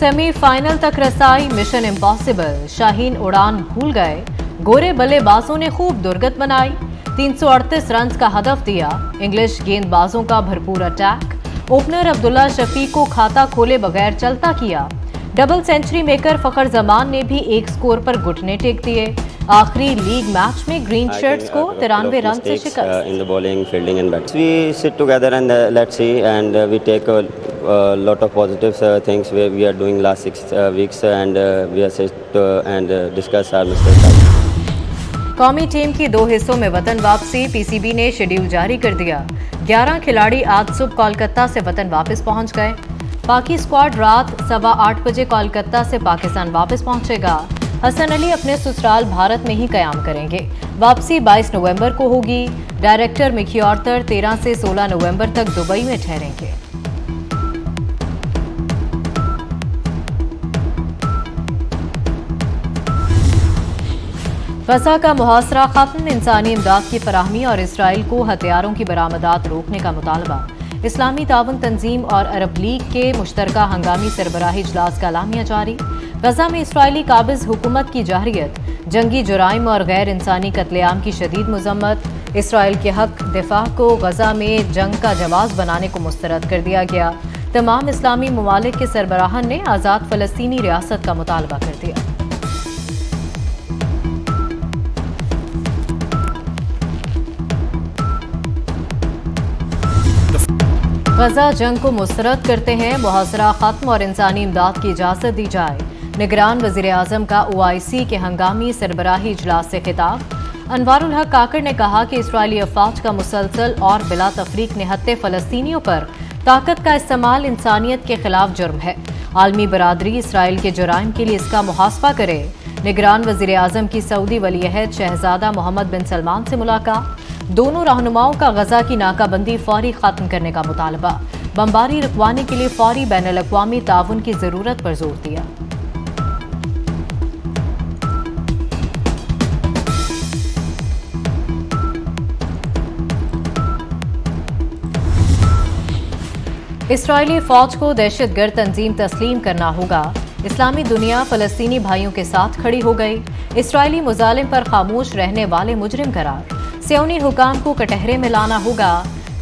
Semi final तक रसाई mission impossible, Shaheen उड़ान भूल गए, गोरे बल्लेबाजों ने खूब दुर्गत बनाई, 338 रन का हदफ दिया, इंग्लिश गेंदबाजों का भरपूर अटैक, ओपनर अब्दुल्ला शफीक को खाता खोले बगैर चलता किया, डबल सेंचुरी मेकर फखर जमान ने भी एक स्कोर पर घुटने टेक दिए, आखिरी लीग मैच में ग्रीन शर्ट्स को 93 रन से शिकस्त। In the bowling, fielding and batting. We sit together and let's see, and we take a lot of positive things we are doing last 6 weeks, and we are sit and discuss our mistakes. कौमी team की 2 हिस्सों में वतन वापसी, PCB ने schedule जारी कर दिया। 11 खिलाड़ी आज सुबह कोलकाता से वतन वापस पहुंच गए। पाकि स्क्वाड रात 8:15 बजे कोलकाता से पाकिस्तान वापस पहुंचेगा। हसन अली अपने ससुराल भारत में ही कयाम करेंगे। वापसी 22 नवंबर को होगी। डायरेक्टर मिकी आर्थर 13 से 16 नवंबर तक दुबई में ठहरेंगे। गजा का मुहासरा खत्म, इंसानी इमदाद की फराहमी और इसराइल को हथियारों की बरामदात रोकने का मुतालबा। इस्लामी ताउन तंजीम और अरब लीग के मुश्तरका हंगामी सरबराही इजलास का एलामिया जारी। गजा में इसराइली काबिज हुकूमत की जाहरियत, जंगी जुराइम और गैर इंसानी कत्लेआम की शदीद मजम्मत। इसराइल के हक दिफा को गजा में जंग का जवाब बनाने को मुस्तरद कर दिया गया। तमाम इस्लामी ममालिक के सरबराहान ने आज़ाद फ़लस्तीनी रियासत का मुतालबा कर दिया। गजा जंग को मुस्तरद करते हैं, मुहासरा खत्म और इंसानी इमदाद की इजाज़त दी जाए। निगरान वज़ीर आज़म का OIC के हंगामी सरबराही इजलास से खिताब। अनवारुल हक काकड़ ने कहा कि इसराइली अफवाज का मुसलसल और बिला तफरीक निहत्ते फ़लस्तीनियों पर ताकत का इस्तेमाल इंसानियत के खिलाफ जुर्म है। आलमी बरादरी इसराइल के जुराइम के लिए इसका मुहासबा करे। निगरान वज़ीर आज़म की सऊदी वली अहद शहजादा मोहम्मद बिन सलमान से मुलाकात। दोनों रहनुमाओं का गजा की नाकाबंदी फौरी खत्म करने का मुतालबा। बमबारी रुकवाने के लिए फौरी बैनुल-अक़वामी ताउन की जरूरत पर जोर दिया। इसराइली फौज को दहशतगर्द तंजीम तस्लीम करना होगा। इस्लामी दुनिया फ़लस्तीनी भाइयों के साथ खड़ी हो गई। इसराइली मुजालिम पर खामोश रहने वाले मुजरिम करार। सियोनी हुकाम को कटहरे में लाना होगा।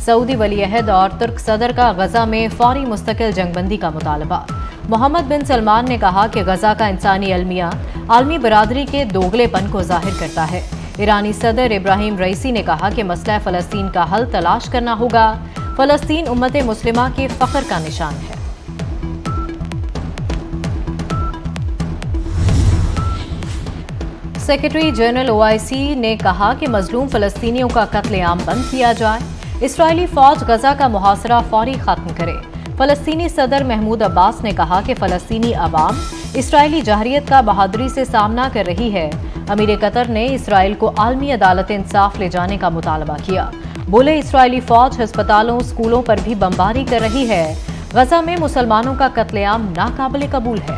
सऊदी वली अहद और तुर्क सदर का गजा में फौरी मुस्तकिल जंगबंदी का मुतालबा। मोहम्मद बिन सलमान ने कहा कि गजा का इंसानी अलमिया आलमी बरादरी के दोगलेपन को जाहिर करता है। ईरानी सदर इब्राहिम रईसी ने कहा कि मसला फ़लस्तीन का हल तलाश करना होगा। फ़लस्तीन उम्मत मुस्लिमा के फ़ख्र का निशान है। सेक्रेटरी जनरल OIC ने कहा कि मजलूम फ़लस्तीनियों का कत्लेआम बंद किया जाए। इसराइली फ़ौज गजा का मुहासरा फौरी खत्म करे। फ़लस्तीनी सदर महमूद अब्बास ने कहा कि फ़लस्तीनी अवाम इसराइली जाहरियत का बहादुरी से सामना कर रही है। अमीर कतर ने इसराइल को आलमी अदालत इंसाफ ले जाने का मुतालबा किया। बोले इसराइली फ़ौज अस्पतालों स्कूलों पर भी बमबारी कर रही है। गजा में मुसलमानों का कत्लेआम नाकाबिले कबूल है।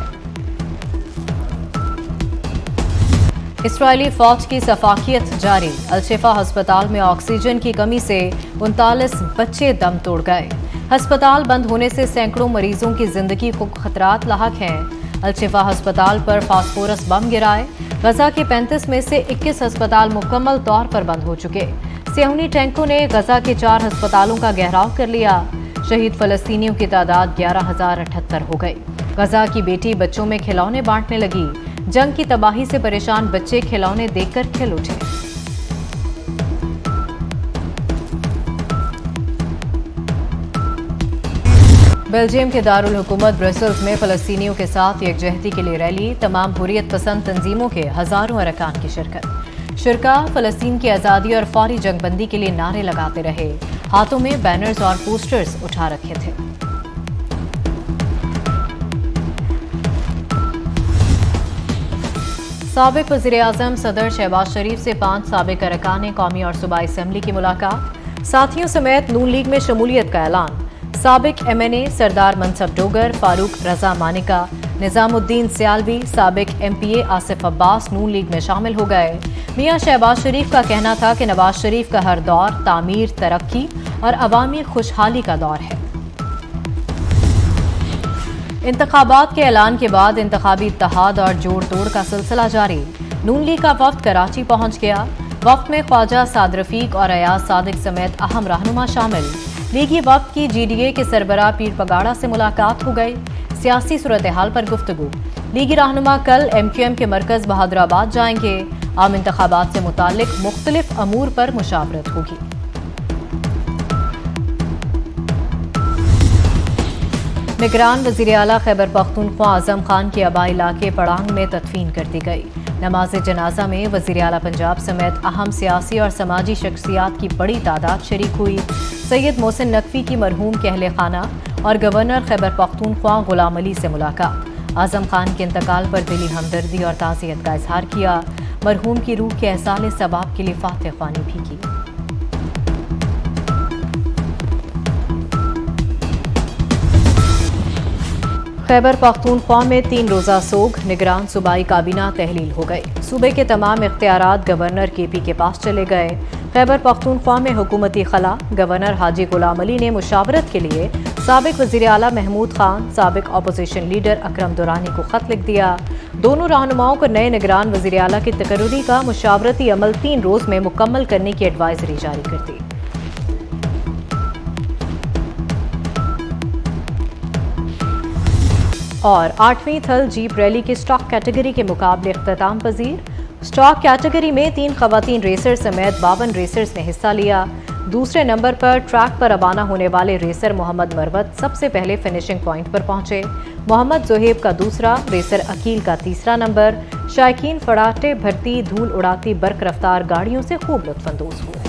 इसराइली फौज की सफाकियत जारी। अलशिफा अस्पताल में ऑक्सीजन की कमी से 39 बच्चे दम तोड़ गए। अस्पताल बंद होने से सैकड़ों मरीजों की जिंदगी को खतरात लाहक हैं। अलशिफा अस्पताल पर फास्फोरस बम गिराए। गजा के 35 में से 21 अस्पताल मुकम्मल तौर पर बंद हो चुके। सियोनी टैंकों ने गजा के 4 अस्पतालों का घेराव कर लिया। शहीद फ़लस्तीनियों की तादाद 11,078 हो गई। गजा की बेटी बच्चों में खिलौने बांटने लगी। जंग की तबाही से परेशान बच्चे खिलौने देखकर खिल उठे। बेल्जियम के दारुल हुकूमत ब्रसेल्स में फ़लस्तीनियों के साथ यकजहती के लिए रैली। तमाम हुर्रियत पसंद तंजीमों के हजारों अरकान की शिरकत। शुरका फ़लस्तीन की आज़ादी और फौरी जंगबंदी के लिए नारे लगाते रहे। हाथों में बैनर्स और पोस्टर्स उठा रखे थे। साबिक वज़ीर-ए-आज़म सदर शहबाज शरीफ से 5 साबिक अरकान कौमी और सूबाई असम्बली की मुलाकात। साथियों समेत नून लीग में शमूलियत का ऐलान। साबिक MNA सरदार मनसब डोगर, फारूक रजा मानिका, निजामुद्दीन सियालवी, साबिक MPA आसिफ अब्बास नून लीग में शामिल हो गए। मियां शहबाज शरीफ का कहना था कि नवाज शरीफ का हर दौर तामीर, तरक्की और अवामी खुशहाली का दौर है। इंतखाबात के ऐलान के बाद इंतखाबी इत्तेहाद और जोड़ तोड़ का सिलसिला जारी। नून लीग का वफ्द कराची पहुंच गया। वफ्द में ख्वाजा साद रफीक और अयाज सादिक समेत अहम रहनुमा शामिल। लीगी वफ्द की GDA के सरबराह पीर पगाड़ा से मुलाकात हो गई। सियासी सूरत हाल पर गुफ्तगू। लीगी रहनुमा कल MQM के मरकज बहादुराबाद जाएंगे। आम इंतखाबात से मुताल्लिक मुख्तलिफ अमूर पर मुशावरत होगी। निगरान वज़ीर आला खैबर पख्तूनख्वा आज़म खान की आबाई इलाके पड़ांग में तदफीन कर दी गई। नमाज जनाजा में वज़ीर आला पंजाब समेत अहम सियासी और समाजी शख्सियात की बड़ी तादाद शरीक हुई। सैयद मोहसिन नकवी की मरहूम के अहले खाना और गवर्नर खैबर पख्तूनख्वा गुलाम अली से मुलाकात। आज़म खान के इंतकाल पर दिली हमदर्दी और ताज़ियत का इजहार किया। मरहूम की रूह के एहसाल सवाब के लिए फातिह ख्वानी भी की। खैबर पख्तूनख्वा में 3 रोज़ा सोग। निगरान सूबाई काबीना तहलील हो गई। सूबे के तमाम इख्तियारात गवर्नर KP के पास चले गए। खैबर पख्तूनख्वा में हुकूमती खला। गवर्नर हाजी गुलाम अली ने मुशावरत के लिए साबिक वज़ीर आला महमूद खान, साबिक अपोजिशन लीडर अकरम दुरानी को खत लिख दिया। दोनों रहनुमाओं को नए निगरान वज़ीर आला की तकर्री का मुशावरती अमल 3 रोज़ में मुकम्मल करने की एडवाइजरी जारी कर दी। और 8वीं थल जीप रैली की स्टॉक कैटेगरी के मुकाबले इख्तिताम पजीर। स्टॉक कैटेगरी में 3 खवातीन रेसर समेत 52 रेसर्स ने हिस्सा लिया। दूसरे नंबर पर ट्रैक पर रवाना होने वाले रेसर मोहम्मद मरवत सबसे पहले फिनिशिंग पॉइंट पर पहुंचे। मोहम्मद जोहेब का दूसरा, रेसर अकील का तीसरा नंबर। शायकीन फड़ाटे भरती धूल उड़ाती बर्क रफ्तार गाड़ियों से खूब लुत्फानंदोज हुए।